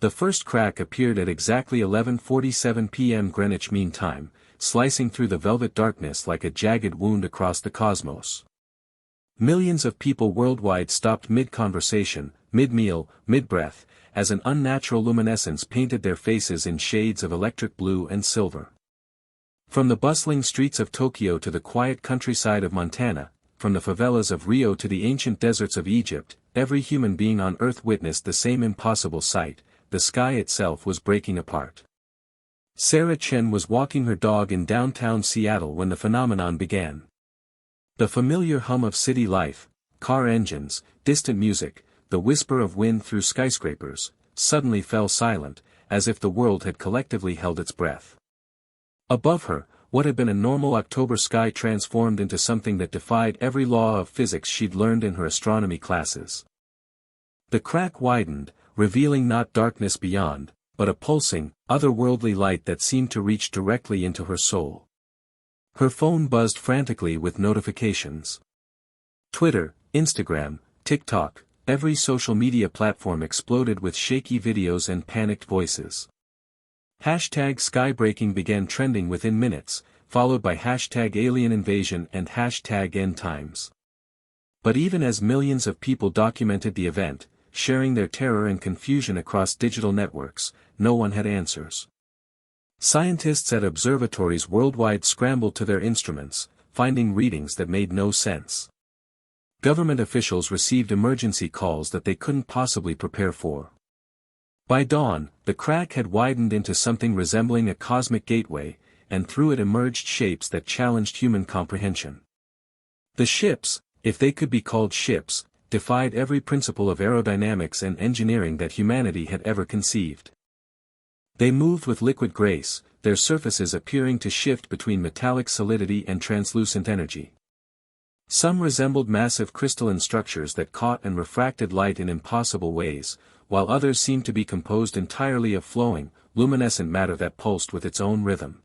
The first crack appeared at exactly 11:47 p.m. Greenwich Mean Time, slicing through the velvet darkness like a jagged wound across the cosmos. Millions of people worldwide stopped mid-conversation, mid-meal, mid-breath, as an unnatural luminescence painted their faces in shades of electric blue and silver. From the bustling streets of Tokyo to the quiet countryside of Montana, from the favelas of Rio to the ancient deserts of Egypt, every human being on Earth witnessed the same impossible sight: the sky itself was breaking apart. Sarah Chen was walking her dog in downtown Seattle when the phenomenon began. The familiar hum of city life, car engines, distant music, the whisper of wind through skyscrapers, suddenly fell silent, as if the world had collectively held its breath. Above her, what had been a normal October sky transformed into something that defied every law of physics she'd learned in her astronomy classes. The crack widened, revealing not darkness beyond, but a pulsing, otherworldly light that seemed to reach directly into her soul. Her phone buzzed frantically with notifications. Twitter, Instagram, TikTok, every social media platform exploded with shaky videos and panicked voices. Hashtag skybreaking began trending within minutes, followed by hashtag alien invasion and hashtag end times. But even as millions of people documented the event, sharing their terror and confusion across digital networks, no one had answers. Scientists at observatories worldwide scrambled to their instruments, finding readings that made no sense. Government officials received emergency calls that they couldn't possibly prepare for. By dawn, the crack had widened into something resembling a cosmic gateway, and through it emerged shapes that challenged human comprehension. The ships, if they could be called ships, defied every principle of aerodynamics and engineering that humanity had ever conceived. They moved with liquid grace, their surfaces appearing to shift between metallic solidity and translucent energy. Some resembled massive crystalline structures that caught and refracted light in impossible ways, while others seemed to be composed entirely of flowing, luminescent matter that pulsed with its own rhythm.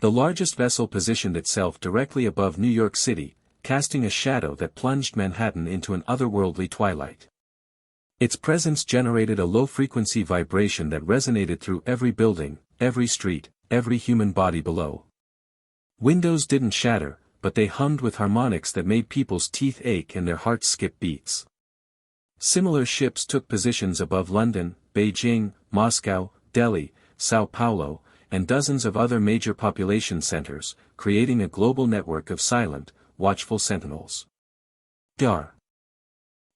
The largest vessel positioned itself directly above New York City, casting a shadow that plunged Manhattan into an otherworldly twilight. Its presence generated a low-frequency vibration that resonated through every building, every street, every human body below. Windows didn't shatter, but they hummed with harmonics that made people's teeth ache and their hearts skip beats. Similar ships took positions above London, Beijing, Moscow, Delhi, Sao Paulo, and dozens of other major population centers, creating a global network of silent, watchful sentinels. Dr.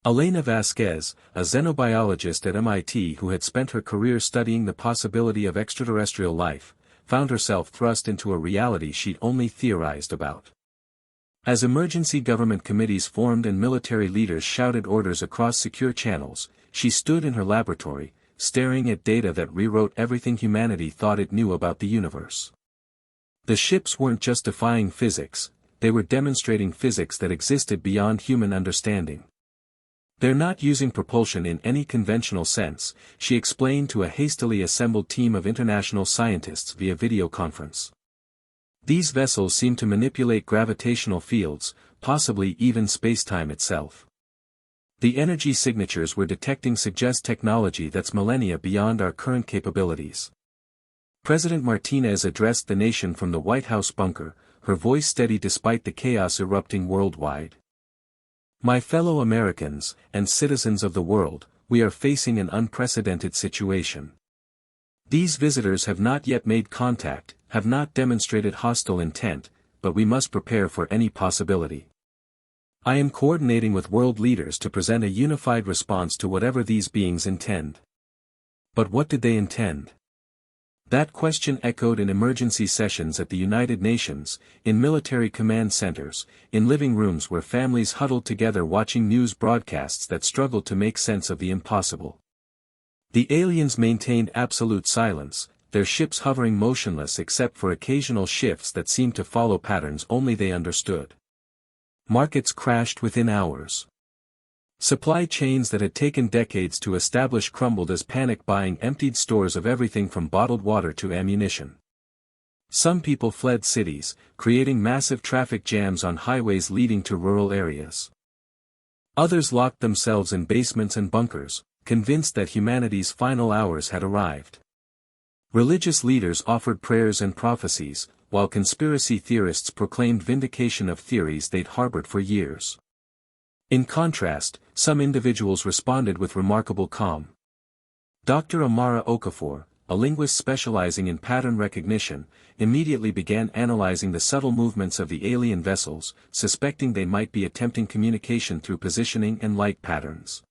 Elena Vasquez, a xenobiologist at MIT who had spent her career studying the possibility of extraterrestrial life, found herself thrust into a reality she'd only theorized about. As emergency government committees formed and military leaders shouted orders across secure channels, she stood in her laboratory, staring at data that rewrote everything humanity thought it knew about the universe. The ships weren't just defying physics, they were demonstrating physics that existed beyond human understanding. They're not using propulsion in any conventional sense, she explained to a hastily assembled team of international scientists via video conference. These vessels seem to manipulate gravitational fields, possibly even spacetime itself. The energy signatures we're detecting suggest technology that's millennia beyond our current capabilities. President Martinez addressed the nation from the White House bunker, her voice steady despite the chaos erupting worldwide. My fellow Americans, and citizens of the world, we are facing an unprecedented situation. These visitors have not yet made contact, have not demonstrated hostile intent, but we must prepare for any possibility. I am coordinating with world leaders to present a unified response to whatever these beings intend. But what did they intend? That question echoed in emergency sessions at the United Nations, in military command centers, in living rooms where families huddled together watching news broadcasts that struggled to make sense of the impossible. The aliens maintained absolute silence, their ships hovering motionless except for occasional shifts that seemed to follow patterns only they understood. Markets crashed within hours. Supply chains that had taken decades to establish crumbled as panic buying emptied stores of everything from bottled water to ammunition. Some people fled cities, creating massive traffic jams on highways leading to rural areas. Others locked themselves in basements and bunkers, convinced that humanity's final hours had arrived. Religious leaders offered prayers and prophecies, while conspiracy theorists proclaimed vindication of theories they'd harbored for years. In contrast, some individuals responded with remarkable calm. Dr. Amara Okafor, a linguist specializing in pattern recognition, immediately began analyzing the subtle movements of the alien vessels, suspecting they might be attempting communication through positioning and light patterns.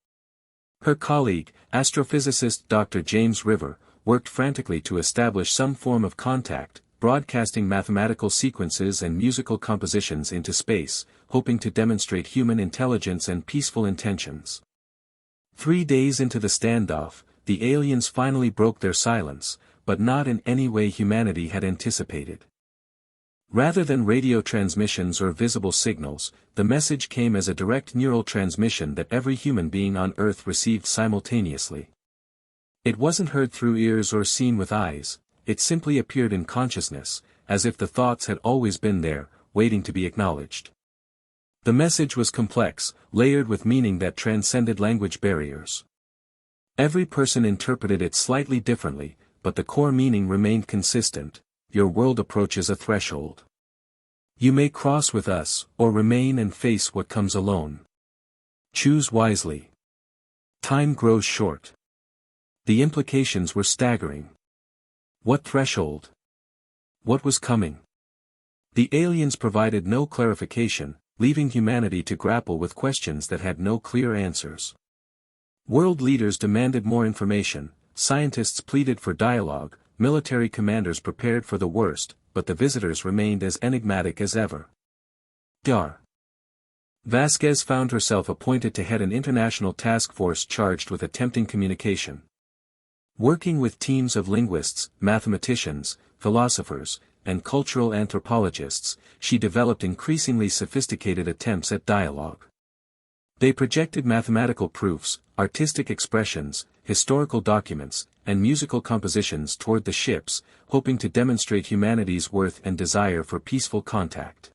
Her colleague, astrophysicist Dr. James River, worked frantically to establish some form of contact, broadcasting mathematical sequences and musical compositions into space, hoping to demonstrate human intelligence and peaceful intentions. 3 days into the standoff, the aliens finally broke their silence, but not in any way humanity had anticipated. Rather than radio transmissions or visible signals, the message came as a direct neural transmission that every human being on Earth received simultaneously. It wasn't heard through ears or seen with eyes, it simply appeared in consciousness, as if the thoughts had always been there, waiting to be acknowledged. The message was complex, layered with meaning that transcended language barriers. Every person interpreted it slightly differently, but the core meaning remained consistent: your world approaches a threshold. You may cross with us, or remain and face what comes alone. Choose wisely. Time grows short. The implications were staggering. What threshold? What was coming? The aliens provided no clarification, leaving humanity to grapple with questions that had no clear answers. World leaders demanded more information, scientists pleaded for dialogue, military commanders prepared for the worst, but the visitors remained as enigmatic as ever. Dr. Vasquez found herself appointed to head an international task force charged with attempting communication. Working with teams of linguists, mathematicians, philosophers, and cultural anthropologists, she developed increasingly sophisticated attempts at dialogue. They projected mathematical proofs, artistic expressions, historical documents, and musical compositions toward the ships, hoping to demonstrate humanity's worth and desire for peaceful contact.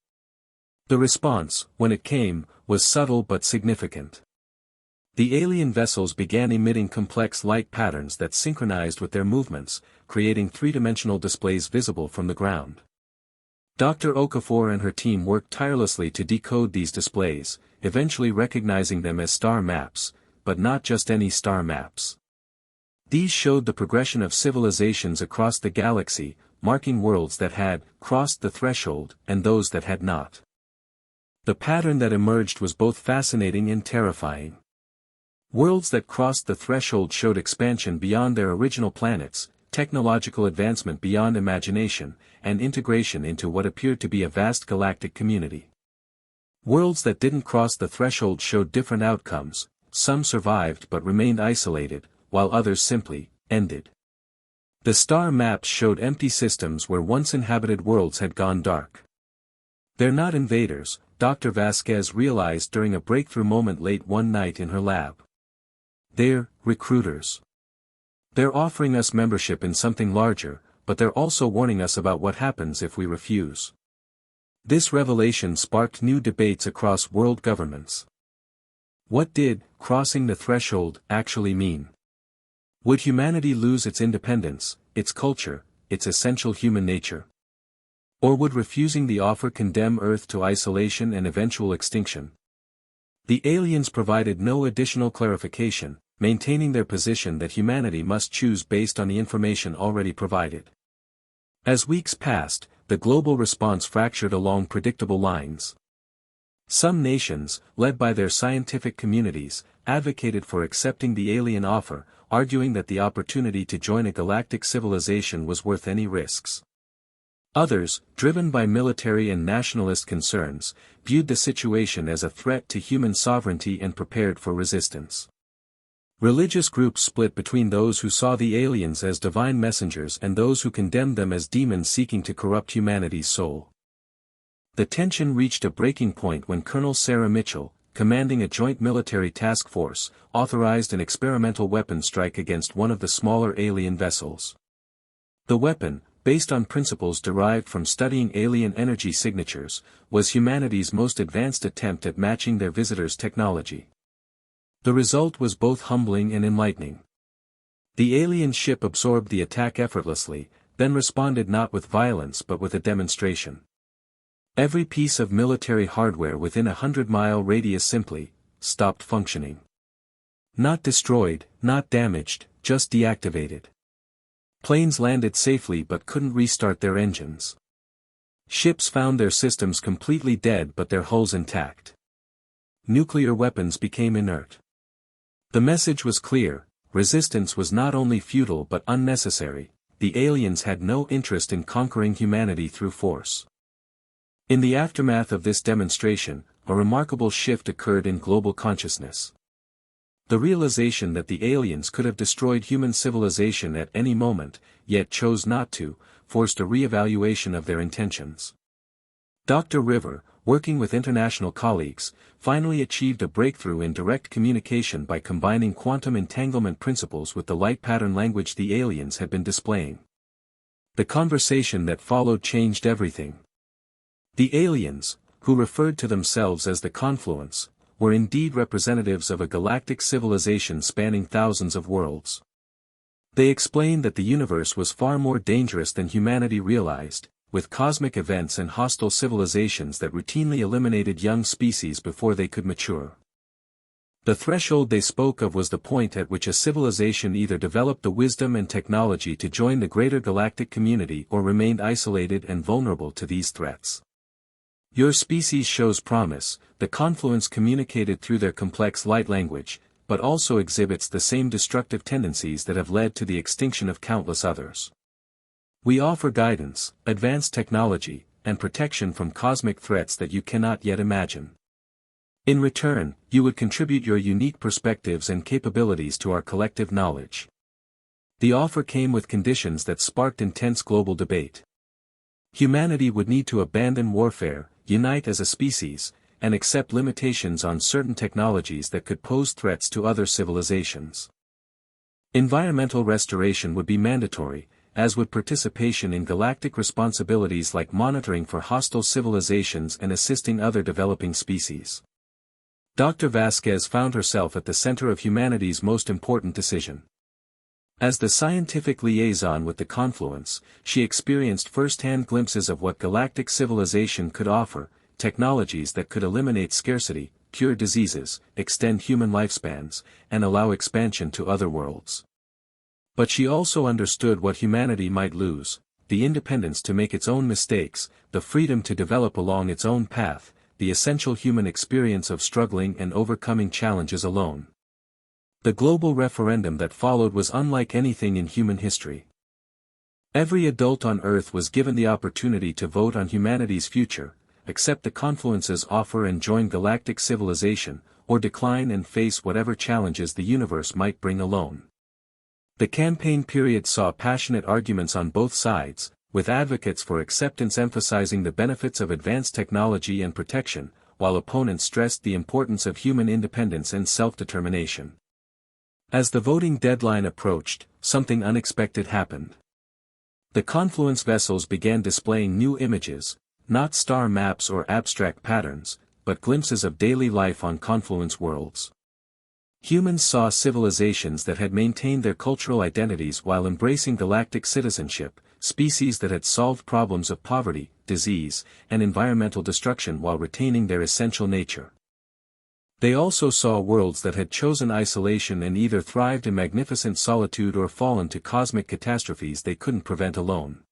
The response, when it came, was subtle but significant. The alien vessels began emitting complex light patterns that synchronized with their movements, creating three-dimensional displays visible from the ground. Dr. Okafor and her team worked tirelessly to decode these displays, eventually recognizing them as star maps, but not just any star maps. These showed the progression of civilizations across the galaxy, marking worlds that had crossed the threshold and those that had not. The pattern that emerged was both fascinating and terrifying. Worlds that crossed the threshold showed expansion beyond their original planets, technological advancement beyond imagination, and integration into what appeared to be a vast galactic community. Worlds that didn't cross the threshold showed different outcomes, some survived but remained isolated, while others simply ended. The star maps showed empty systems where once inhabited worlds had gone dark. They're not invaders, Dr. Vasquez realized during a breakthrough moment late one night in her lab. They're recruiters. They're offering us membership in something larger, but they're also warning us about what happens if we refuse. This revelation sparked new debates across world governments. What did crossing the threshold actually mean? Would humanity lose its independence, its culture, its essential human nature? Or would refusing the offer condemn Earth to isolation and eventual extinction? The aliens provided no additional clarification, maintaining their position that humanity must choose based on the information already provided. As weeks passed, the global response fractured along predictable lines. Some nations, led by their scientific communities, advocated for accepting the alien offer, arguing that the opportunity to join a galactic civilization was worth any risks. Others, driven by military and nationalist concerns, viewed the situation as a threat to human sovereignty and prepared for resistance. Religious groups split between those who saw the aliens as divine messengers and those who condemned them as demons seeking to corrupt humanity's soul. The tension reached a breaking point when Colonel Sarah Mitchell, commanding a joint military task force, authorized an experimental weapon strike against one of the smaller alien vessels. The weapon, based on principles derived from studying alien energy signatures, was humanity's most advanced attempt at matching their visitors' technology. The result was both humbling and enlightening. The alien ship absorbed the attack effortlessly, then responded not with violence but with a demonstration. Every piece of military hardware within a 100-mile radius simply stopped functioning. Not destroyed, not damaged, just deactivated. Planes landed safely but couldn't restart their engines. Ships found their systems completely dead but their hulls intact. Nuclear weapons became inert. The message was clear: resistance was not only futile but unnecessary. The aliens had no interest in conquering humanity through force. In the aftermath of this demonstration, a remarkable shift occurred in global consciousness. The realization that the aliens could have destroyed human civilization at any moment, yet chose not to, forced a re-evaluation of their intentions. Dr. River, working with international colleagues, finally achieved a breakthrough in direct communication by combining quantum entanglement principles with the light pattern language the aliens had been displaying. The conversation that followed changed everything. The aliens, who referred to themselves as the Confluence, were indeed representatives of a galactic civilization spanning thousands of worlds. They explained that the universe was far more dangerous than humanity realized, with cosmic events and hostile civilizations that routinely eliminated young species before they could mature. The threshold they spoke of was the point at which a civilization either developed the wisdom and technology to join the greater galactic community or remained isolated and vulnerable to these threats. Your species shows promise, the Confluence communicated through their complex light language, but also exhibits the same destructive tendencies that have led to the extinction of countless others. We offer guidance, advanced technology, and protection from cosmic threats that you cannot yet imagine. In return, you would contribute your unique perspectives and capabilities to our collective knowledge. The offer came with conditions that sparked intense global debate. Humanity would need to abandon warfare, unite as a species, and accept limitations on certain technologies that could pose threats to other civilizations. Environmental restoration would be mandatory, as would participation in galactic responsibilities like monitoring for hostile civilizations and assisting other developing species. Dr. Vasquez found herself at the center of humanity's most important decision. As the scientific liaison with the Confluence, she experienced first-hand glimpses of what galactic civilization could offer: technologies that could eliminate scarcity, cure diseases, extend human lifespans, and allow expansion to other worlds. But she also understood what humanity might lose: the independence to make its own mistakes, the freedom to develop along its own path, the essential human experience of struggling and overcoming challenges alone. The global referendum that followed was unlike anything in human history. Every adult on Earth was given the opportunity to vote on humanity's future, accept the Confluence's offer and join galactic civilization, or decline and face whatever challenges the universe might bring alone. The campaign period saw passionate arguments on both sides, with advocates for acceptance emphasizing the benefits of advanced technology and protection, while opponents stressed the importance of human independence and self-determination. As the voting deadline approached, something unexpected happened. The Confluence vessels began displaying new images, not star maps or abstract patterns, but glimpses of daily life on Confluence worlds. Humans saw civilizations that had maintained their cultural identities while embracing galactic citizenship, species that had solved problems of poverty, disease, and environmental destruction while retaining their essential nature. They also saw worlds that had chosen isolation and either thrived in magnificent solitude or fallen to cosmic catastrophes they couldn't prevent alone.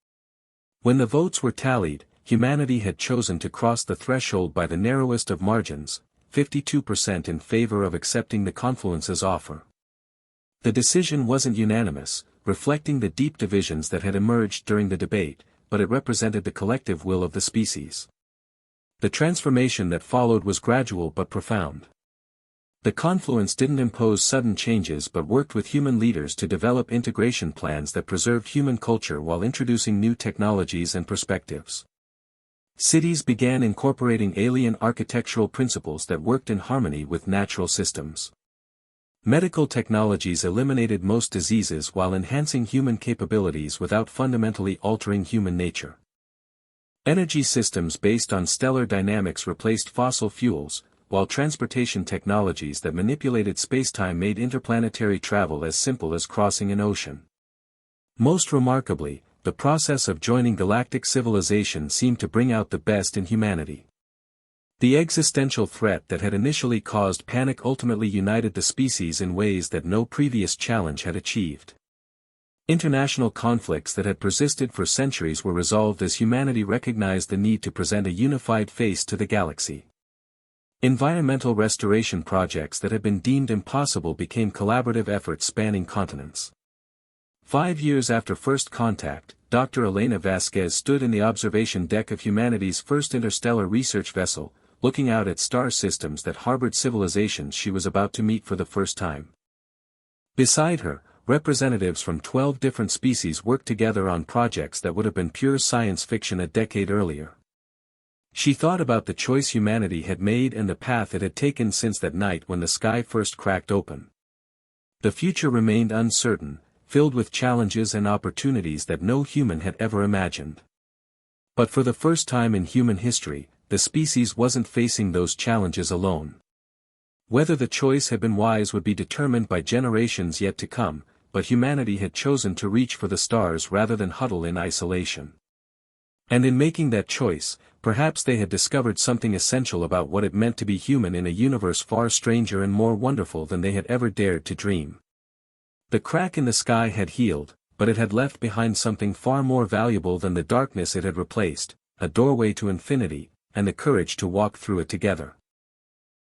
When the votes were tallied, humanity had chosen to cross the threshold by the narrowest of margins, 52% in favor of accepting the Confluence's offer. The decision wasn't unanimous, reflecting the deep divisions that had emerged during the debate, but it represented the collective will of the species. The transformation that followed was gradual but profound. The Confluence didn't impose sudden changes but worked with human leaders to develop integration plans that preserved human culture while introducing new technologies and perspectives. Cities began incorporating alien architectural principles that worked in harmony with natural systems. Medical technologies eliminated most diseases while enhancing human capabilities without fundamentally altering human nature. Energy systems based on stellar dynamics replaced fossil fuels, while transportation technologies that manipulated spacetime made interplanetary travel as simple as crossing an ocean. Most remarkably, the process of joining galactic civilization seemed to bring out the best in humanity. The existential threat that had initially caused panic ultimately united the species in ways that no previous challenge had achieved. International conflicts that had persisted for centuries were resolved as humanity recognized the need to present a unified face to the galaxy. Environmental restoration projects that had been deemed impossible became collaborative efforts spanning continents. 5 years after first contact, Dr. Elena Vasquez stood in the observation deck of humanity's first interstellar research vessel, looking out at star systems that harbored civilizations she was about to meet for the first time. Beside her, representatives from 12 different species worked together on projects that would have been pure science fiction a decade earlier. She thought about the choice humanity had made and the path it had taken since that night when the sky first cracked open. The future remained uncertain, filled with challenges and opportunities that no human had ever imagined. But for the first time in human history, the species wasn't facing those challenges alone. Whether the choice had been wise would be determined by generations yet to come, but humanity had chosen to reach for the stars rather than huddle in isolation. And in making that choice, perhaps they had discovered something essential about what it meant to be human in a universe far stranger and more wonderful than they had ever dared to dream. The crack in the sky had healed, but it had left behind something far more valuable than the darkness it had replaced, a doorway to infinity, and the courage to walk through it together.